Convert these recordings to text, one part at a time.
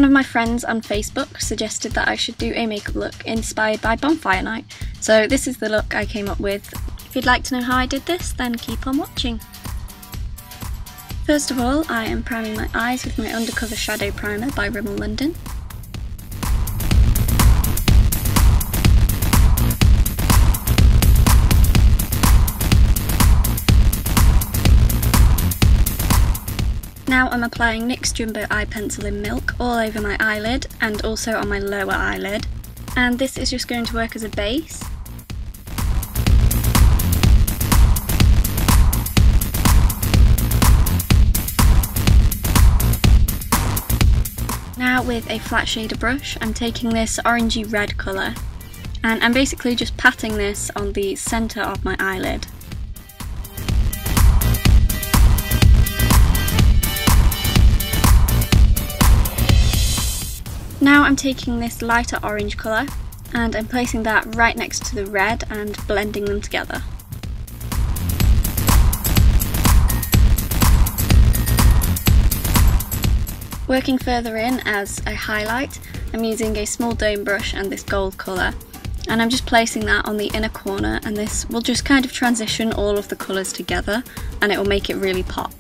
One of my friends on Facebook suggested that I should do a makeup look inspired by Bonfire night, so this is the look I came up with. If you'd like to know how I did this, then keep on watching. First of all, I am priming my eyes with my Undercover Shadow primer by Rimmel London. Now I'm applying NYX Jumbo Eye Pencil in Milk all over my eyelid and also on my lower eyelid, and this is just going to work as a base. Now with a flat shader brush, I'm taking this orangey red colour and I'm basically just patting this on the centre of my eyelid. Now I'm taking this lighter orange colour and I'm placing that right next to the red and blending them together. Working further in as a highlight, I'm using a small dome brush and this gold colour, and I'm just placing that on the inner corner, and this will just kind of transition all of the colours together and it will make it really pop.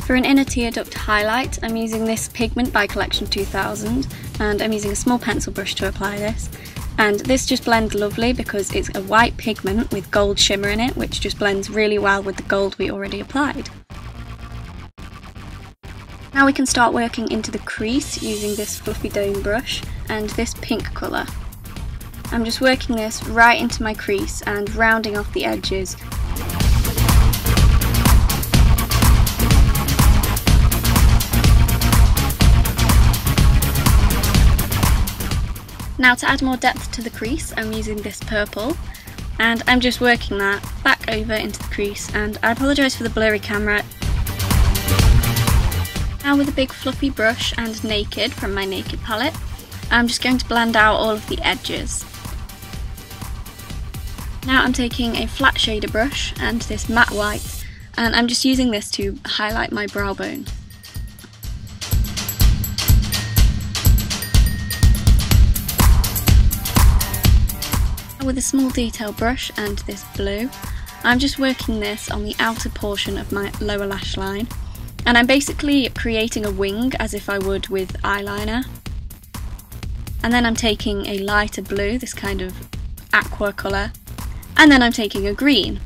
For an inner tear duct highlight, I'm using this pigment by Collection 2000 and I'm using a small pencil brush to apply this. And this just blends lovely because it's a white pigment with gold shimmer in it, which just blends really well with the gold we already applied. Now we can start working into the crease using this fluffy dome brush and this pink colour. I'm just working this right into my crease and rounding off the edges. Now to add more depth to the crease, I'm using this purple and I'm just working that back over into the crease, and I apologise for the blurry camera. Now with a big fluffy brush and Naked from my Naked palette, I'm just going to blend out all of the edges. Now I'm taking a flat shader brush and this matte white and I'm just using this to highlight my brow bone. With a small detail brush and this blue, I'm just working this on the outer portion of my lower lash line, and I'm basically creating a wing as if I would with eyeliner. And then I'm taking a lighter blue, this kind of aqua colour, and then I'm taking a green,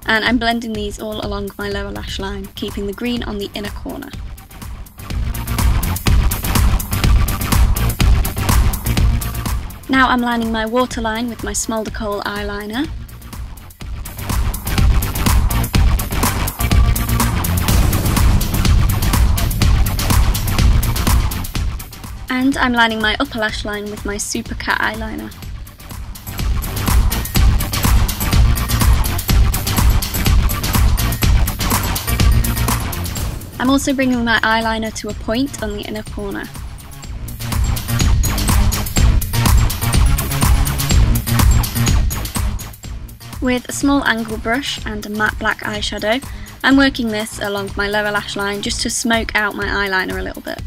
and I'm blending these all along my lower lash line, keeping the green on the inner corner. Now I'm lining my waterline with my Smoulder Kohl eyeliner. And I'm lining my upper lash line with my Super Cat eyeliner. I'm also bringing my eyeliner to a point on the inner corner. With a small angle brush and a matte black eyeshadow, I'm working this along my lower lash line just to smoke out my eyeliner a little bit.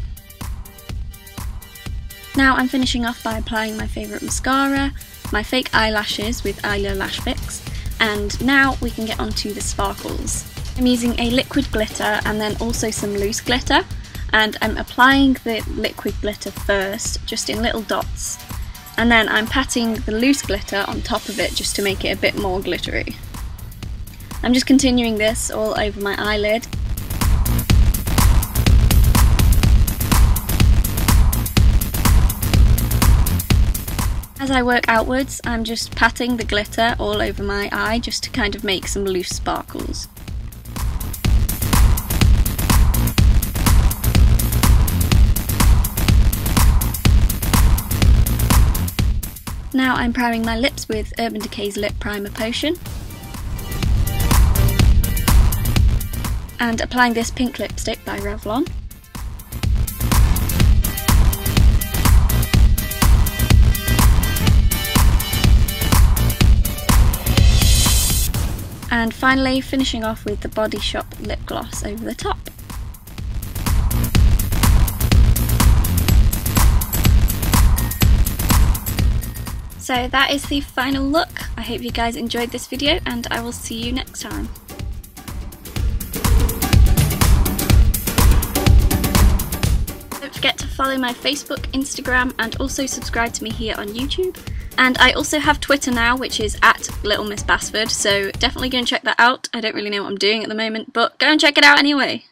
Now I'm finishing off by applying my favourite mascara, my fake eyelashes with Eyeliner Lash Fix, and now we can get onto the sparkles. I'm using a liquid glitter and then also some loose glitter, and I'm applying the liquid glitter first, just in little dots. And then I'm patting the loose glitter on top of it just to make it a bit more glittery. I'm just continuing this all over my eyelid. As I work outwards, I'm just patting the glitter all over my eye just to kind of make some loose sparkles. Now I'm priming my lips with Urban Decay's Lip Primer Potion and applying this pink lipstick by Revlon. And finally finishing off with the Body Shop lip gloss over the top. So that is the final look. I hope you guys enjoyed this video, and I will see you next time. Don't forget to follow my Facebook, Instagram, and also subscribe to me here on YouTube. And I also have Twitter now, which is @LittleMissBasford, so definitely go and check that out. I don't really know what I'm doing at the moment, but go and check it out anyway.